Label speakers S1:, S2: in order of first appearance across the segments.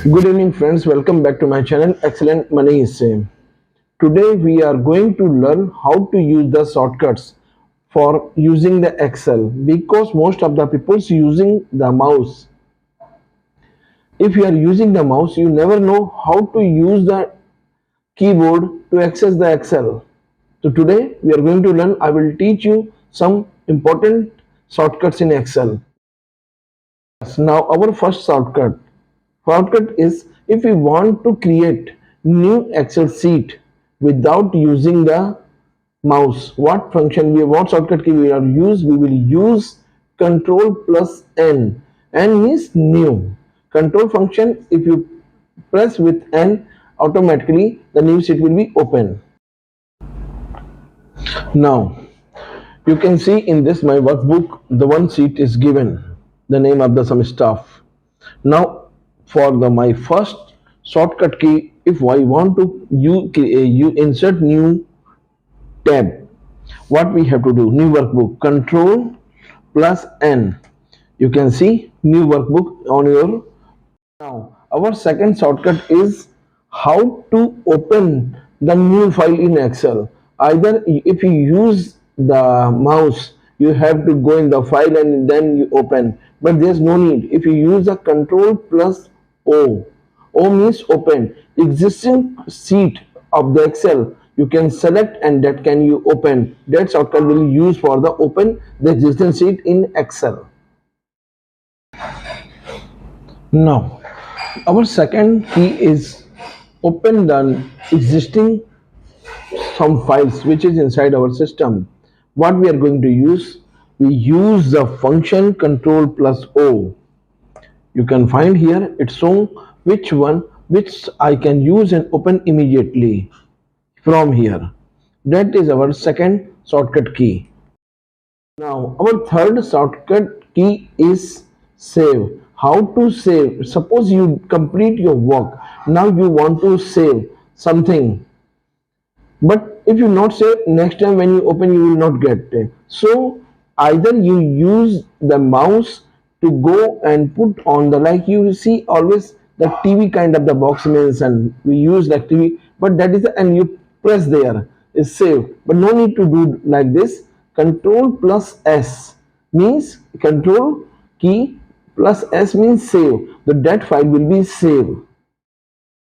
S1: Good evening friends, welcome back to my channel Excellent Manish. Today we are going to learn how to use the shortcuts for using the Excel because most of the people using the mouse. If you are using the mouse, you never know how to use the keyboard to access the Excel. So today we are going to learn, I will teach you some important shortcuts in Excel. Now our first shortcut is if we want to create new Excel sheet without using the mouse. What shortcut key we will use? We will use Control plus N. N means new. Control function, if you press with N, automatically the new sheet will be open. Now you can see in this my workbook the one sheet is given, the name of the some stuff. Now for my first shortcut key, if I want to you insert new tab, what we have to do? New workbook, Control plus N. You can see new workbook on your. Now our second shortcut is how to open the new file in Excel. Either if you use the mouse, you have to go in the file and then you open, but there's no need. If you use the Control plus O, O means open existing sheet of the Excel, you can select and that can you open. That shortcut will use for the open the existing sheet in Excel. Now our second key is open the existing some files which is inside our system. What we are going to use? We use the function Control plus O. You can find here it's shown which I can use and open immediately from here. That is our second shortcut key. Now our third shortcut key is save. How to save? Suppose you complete your work. Now you want to save something, but if you not save, next time when you open you will not get it. So either you use the mouse to go and put on the, like you see always the TV kind of the box means, and we use like TV, but that is and you press there is saved, but no need to do like this. Control plus S means control key plus S means save, the that file will be saved.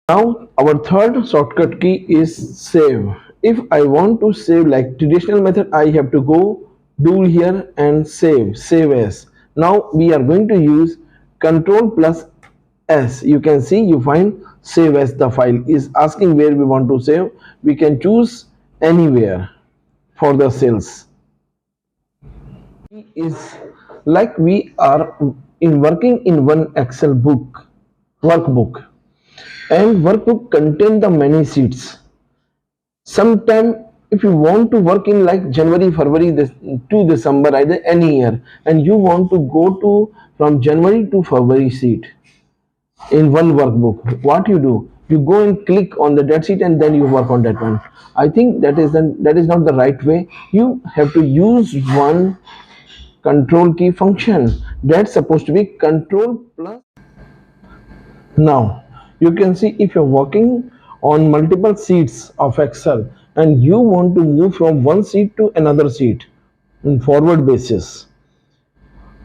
S1: Now our third shortcut key is save. If I want to save like traditional method, I have to go do here and save as. Now we are going to use Control plus S. You can see you find save as, the file is asking where we want to save. We can choose anywhere for the cells. Is like we are in working in one Excel workbook, and workbook contain the many sheets. Sometime if you want to work in like January, February to December, either any year, and you want to go to from January to February sheet in one workbook, what you do? You go and click on the dead sheet and then you work on that one. I think that is not the right way. You have to use one control key function that's supposed to be Control plus. Now you can see if you're working on multiple sheets of Excel and you want to move from one sheet to another sheet in forward basis.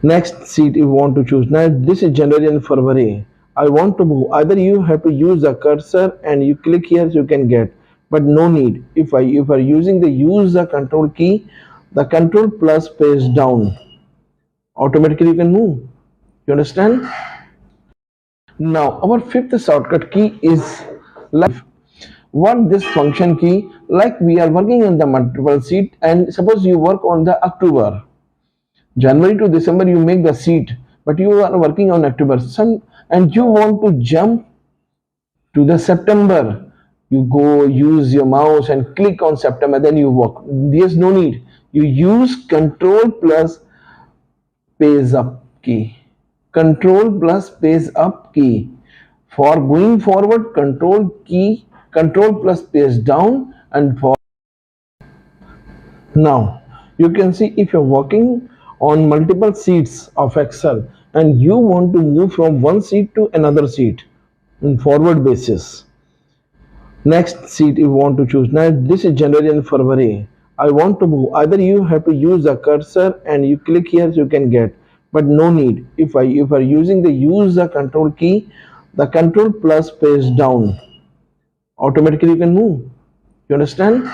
S1: Next sheet you want to choose. Now this is January and February. I want to move. Either you have to use the cursor and you click here so you can get, but no need. If you are using the use the control key, the Control plus page down, automatically you can move. You understand? Now our fifth shortcut key is like what this function key, like we are working on the multiple sheet and suppose you work on the October, January to December you make the sheet, but you are working on October and you want to jump to the September, you go use your mouse and click on September, then you work. There's no need. You use Control plus page up key. Control plus page up key. For going forward, Control plus page down, and for now you can see if you're working on multiple sheets of Excel and you want to move from one sheet to another sheet in forward basis. Next seat you want to choose. Now this is January and February. I want to move. Either you have to use the cursor and you click here so you can get, but no need. If I using the use the control key, the control plus pays down. Automatically you can move. You understand?